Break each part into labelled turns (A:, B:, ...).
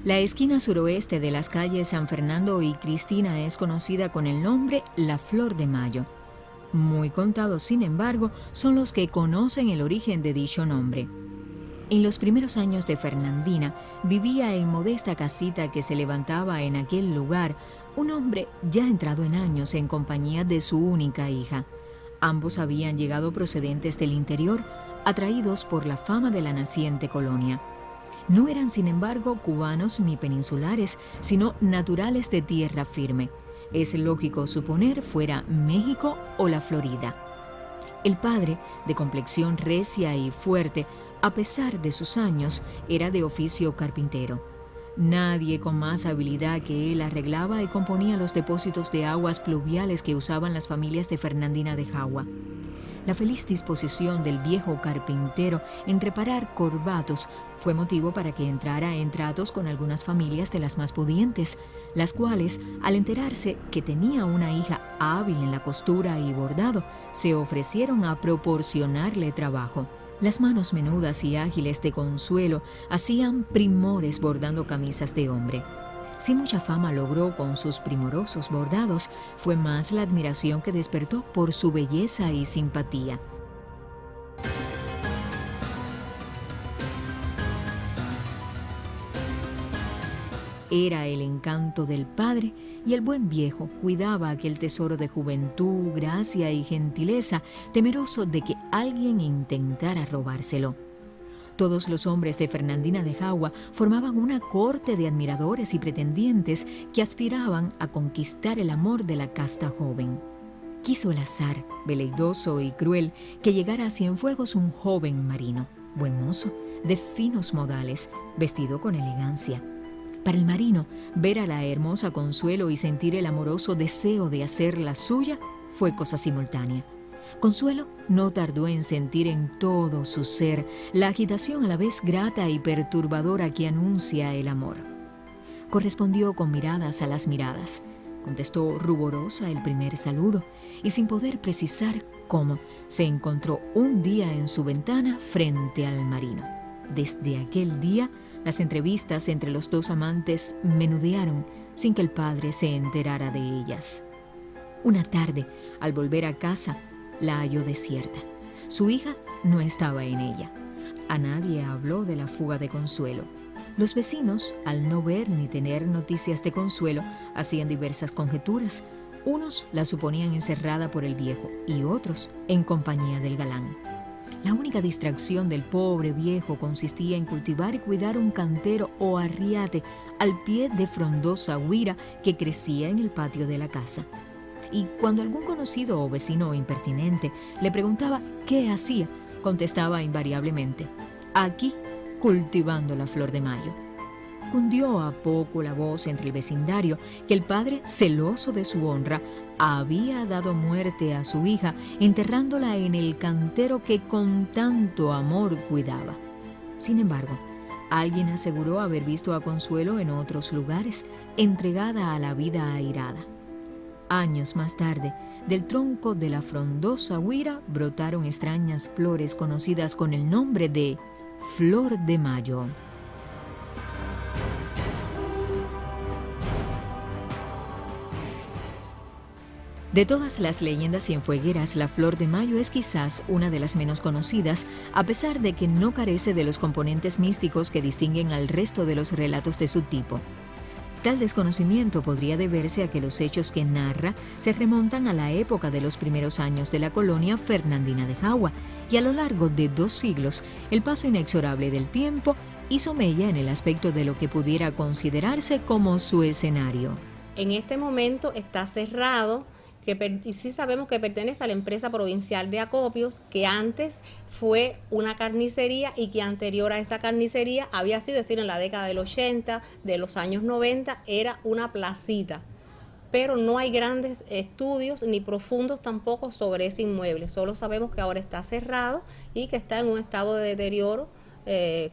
A: La esquina suroeste de las calles San Fernando y Cristina es conocida con el nombre La Flor de Mayo. Muy contados, sin embargo, son los que conocen el origen de dicho nombre. En los primeros años de Fernandina, vivía en modesta casita que se levantaba en aquel lugar un hombre ya entrado en años en compañía de su única hija. Ambos habían llegado procedentes del interior, atraídos por la fama de la naciente colonia. No eran, sin embargo, cubanos ni peninsulares, sino naturales de tierra firme. Es lógico suponer fuera México o la Florida. El padre, de complexión recia y fuerte, a pesar de sus años, era de oficio carpintero. Nadie con más habilidad que él arreglaba y componía los depósitos de aguas pluviales que usaban las familias de Fernandina de Jagua. La feliz disposición del viejo carpintero en reparar corbatos fue motivo para que entrara en tratos con algunas familias de las más pudientes, las cuales, al enterarse que tenía una hija hábil en la costura y bordado, se ofrecieron a proporcionarle trabajo. Las manos menudas y ágiles de Consuelo hacían primores bordando camisas de hombre. Si mucha fama logró con sus primorosos bordados, fue más la admiración que despertó por su belleza y simpatía. Era el encanto del padre y el buen viejo cuidaba aquel tesoro de juventud, gracia y gentileza, temeroso de que alguien intentara robárselo. Todos los hombres de Fernandina de Jagua formaban una corte de admiradores y pretendientes que aspiraban a conquistar el amor de la casta joven. Quiso el azar, veleidoso y cruel, que llegara a Cienfuegos un joven marino, buen mozo, de finos modales, vestido con elegancia. Para el marino, ver a la hermosa Consuelo y sentir el amoroso deseo de hacerla suya fue cosa simultánea. Consuelo no tardó en sentir en todo su ser la agitación a la vez grata y perturbadora que anuncia el amor. Correspondió con miradas a las miradas. Contestó ruborosa el primer saludo y sin poder precisar cómo, se encontró un día en su ventana frente al marino. Desde aquel día, las entrevistas entre los dos amantes menudearon sin que el padre se enterara de ellas. Una tarde, al volver a casa, la halló desierta. Su hija no estaba en ella. A nadie habló de la fuga de Consuelo. Los vecinos, al no ver ni tener noticias de Consuelo, hacían diversas conjeturas. Unos la suponían encerrada por el viejo y otros en compañía del galán. La única distracción del pobre viejo consistía en cultivar y cuidar un cantero o arriate al pie de frondosa huira que crecía en el patio de la casa. Y cuando algún conocido o vecino impertinente le preguntaba qué hacía, contestaba invariablemente: aquí, cultivando la flor de mayo. Cundió a poco la voz entre el vecindario que el padre, celoso de su honra, había dado muerte a su hija, enterrándola en el cantero que con tanto amor cuidaba. Sin embargo, alguien aseguró haber visto a Consuelo en otros lugares, entregada a la vida airada. Años más tarde, del tronco de la frondosa huira brotaron extrañas flores conocidas con el nombre de Flor de Mayo. De todas las leyendas cienfuegueras, la Flor de Mayo es quizás una de las menos conocidas, a pesar de que no carece de los componentes místicos que distinguen al resto de los relatos de su tipo. Tal desconocimiento podría deberse a que los hechos que narra se remontan a la época de los primeros años de la colonia Fernandina de Jagua, y a lo largo de 2 siglos, el paso inexorable del tiempo hizo mella en el aspecto de lo que pudiera considerarse como su escenario.
B: En este momento está cerrado, y sí sabemos que pertenece a la empresa provincial de acopios, que antes fue una carnicería y que anterior a esa carnicería había sido, es decir, en la década del 80, de los años 90, era una placita. Pero no hay grandes estudios ni profundos tampoco sobre ese inmueble. Solo sabemos que ahora está cerrado y que está en un estado de deterioro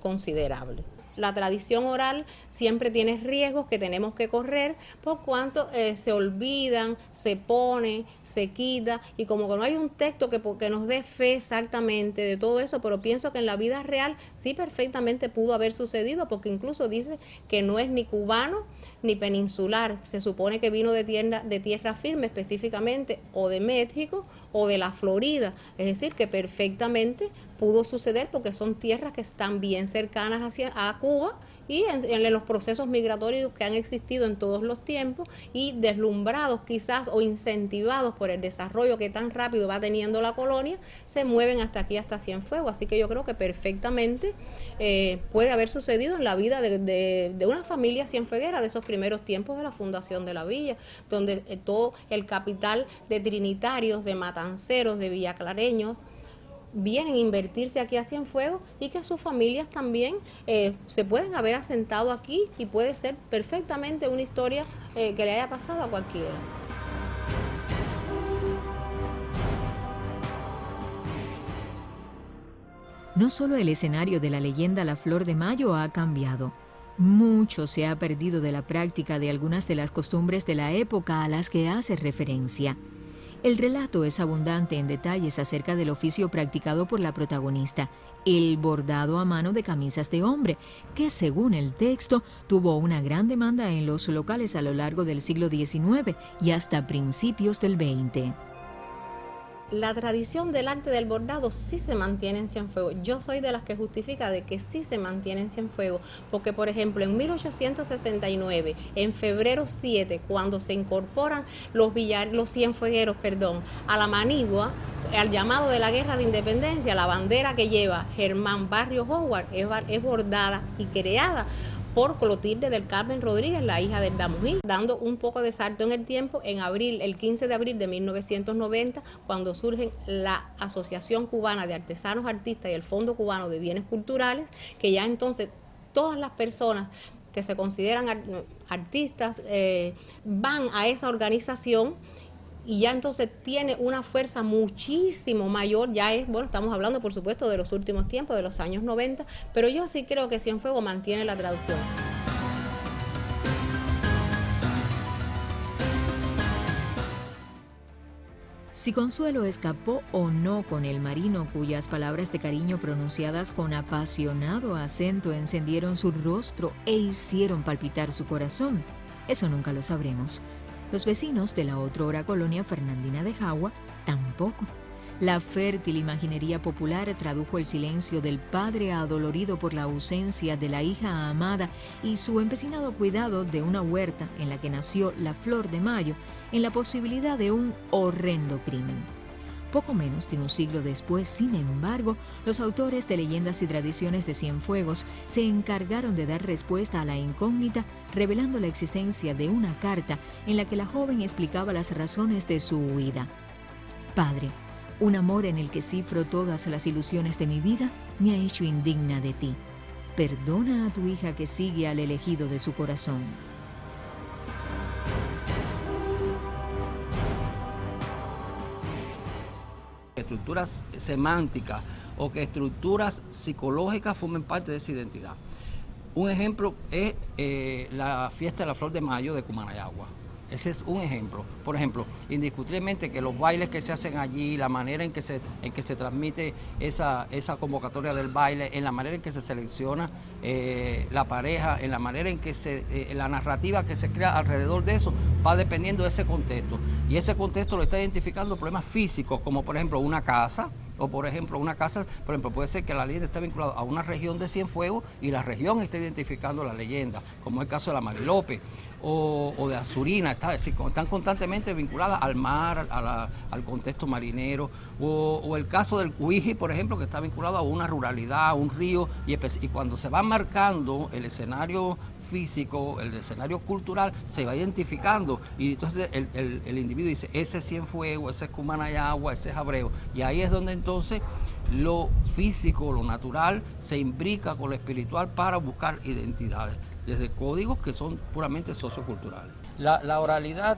B: considerable. la tradición oral siempre tiene riesgos que tenemos que correr por cuanto se olvidan, se pone, se quita, y como que no hay un texto que nos dé fe exactamente de todo eso, pero pienso que en la vida real sí perfectamente pudo haber sucedido, porque incluso dice que no es ni cubano ni peninsular, se supone que vino de tierra firme específicamente, o de México o de la Florida, es decir, que perfectamente pudo suceder porque son tierras que están bien cercanas a Cuba y en los procesos migratorios que han existido en todos los tiempos, y deslumbrados quizás o incentivados por el desarrollo que tan rápido va teniendo la colonia, se mueven hasta aquí, hasta Cienfuegos. Así que yo creo que perfectamente puede haber sucedido en la vida de una familia cienfueguera de esos primeros tiempos de la fundación de la villa, donde todo el capital de trinitarios, de matanceros, de villaclareños vienen a invertirse aquí a Cienfuegos, y que sus familias también se pueden haber asentado aquí, y puede ser perfectamente una historia que le haya pasado a cualquiera.
A: No solo el escenario de la leyenda La Flor de Mayo ha cambiado, mucho se ha perdido de la práctica de algunas de las costumbres de la época a las que hace referencia. El relato es abundante en detalles acerca del oficio practicado por la protagonista, el bordado a mano de camisas de hombre, que según el texto tuvo una gran demanda en los locales a lo largo del siglo XIX y hasta principios del XX.
B: La tradición del arte del bordado sí se mantiene en Cienfuegos. Yo soy de las que justifica de que sí se mantiene en Cienfuegos, porque por ejemplo en 1869, en febrero 7, cuando se incorporan los cienfuegueros, a la manigua, al llamado de la Guerra de Independencia, la bandera que lleva Germán Barrios Howard es bordada y creada por Clotilde del Carmen Rodríguez, la hija del Damují, dando un poco de salto en el tiempo. En abril, el 15 de abril de 1990, cuando surge la Asociación Cubana de Artesanos Artistas y el Fondo Cubano de Bienes Culturales, que ya entonces todas las personas que se consideran artistas van a esa organización, y ya entonces tiene una fuerza muchísimo mayor. Ya es, bueno, estamos hablando por supuesto de los últimos tiempos, de los años 90, pero yo sí creo que Cienfuegos mantiene la tradición.
A: Si Consuelo escapó o no con el marino cuyas palabras de cariño pronunciadas con apasionado acento encendieron su rostro e hicieron palpitar su corazón, eso nunca lo sabremos. Los vecinos de la otrora colonia fernandina de Jagua tampoco. La fértil imaginería popular tradujo el silencio del padre adolorido por la ausencia de la hija amada y su empecinado cuidado de una huerta en la que nació la Flor de Mayo en la posibilidad de un horrendo crimen. Poco menos de un siglo después, sin embargo, los autores de Leyendas y Tradiciones de Cienfuegos se encargaron de dar respuesta a la incógnita, revelando la existencia de una carta en la que la joven explicaba las razones de su huida. Padre, un amor en el que cifro todas las ilusiones de mi vida me ha hecho indigna de ti. Perdona a tu hija que sigue al elegido de su corazón.
C: Estructuras semánticas o que estructuras psicológicas formen parte de esa identidad. Un ejemplo es la fiesta de la Flor de Mayo de Cumanayagua. Ese es un ejemplo. Por ejemplo, indiscutiblemente que los bailes que se hacen allí, la manera en que se transmite esa convocatoria del baile, en la manera en que se selecciona la pareja, en la manera en que la narrativa que se crea alrededor de eso, va dependiendo de ese contexto. Y ese contexto lo está identificando problemas físicos, como por ejemplo una casa, o por ejemplo una casa, por ejemplo, puede ser que la leyenda esté vinculada a una región de Cienfuegos y la región está identificando la leyenda, como es el caso de la Marilope o de Azurina, están constantemente vinculadas al mar, al contexto marinero, o el caso del Cuiji, por ejemplo, que está vinculado a una ruralidad, a un río, y cuando se va marcando el escenario físico, el escenario cultural, se va identificando, y entonces el individuo dice, ese es Cienfuegos, ese es Cumanayagua, ese es Abreu, y ahí es donde entonces lo físico, lo natural, se imbrica con lo espiritual para buscar identidades, desde códigos que son puramente socioculturales. La oralidad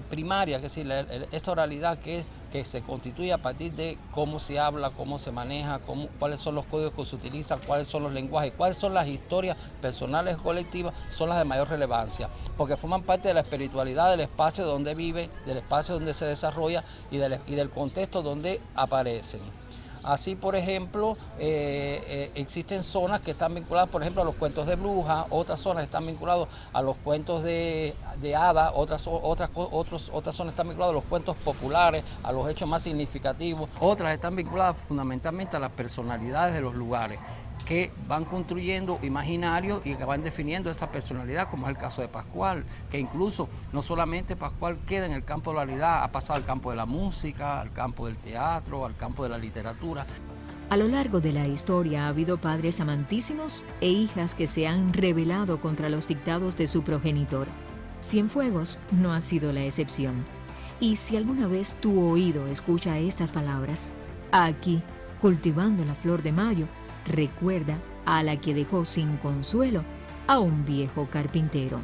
C: primaria, que es decir, esa oralidad que se constituye a partir de cómo se habla, cómo se maneja, cuáles son los códigos que se utilizan, cuáles son los lenguajes, cuáles son las historias personales o colectivas, son las de mayor relevancia, porque forman parte de la espiritualidad del espacio donde vive, del espacio donde se desarrolla y del contexto donde aparecen. Así, por ejemplo, existen zonas que están vinculadas, por ejemplo, a los cuentos de brujas, otras zonas están vinculadas a los cuentos de hadas, otras zonas están vinculadas a los cuentos populares, a los hechos más significativos, otras están vinculadas fundamentalmente a las personalidades de los lugares, que van construyendo imaginarios y que van definiendo esa personalidad, como es el caso de Pascual, que incluso no solamente Pascual queda en el campo de la oralidad, ha pasado al campo de la música, al campo del teatro, al campo de la literatura.
A: A lo largo de la historia ha habido padres amantísimos e hijas que se han rebelado contra los dictados de su progenitor. Cienfuegos no ha sido la excepción. Y si alguna vez tu oído escucha estas palabras, aquí, cultivando la flor de mayo, recuerda a la que dejó sin consuelo a un viejo carpintero.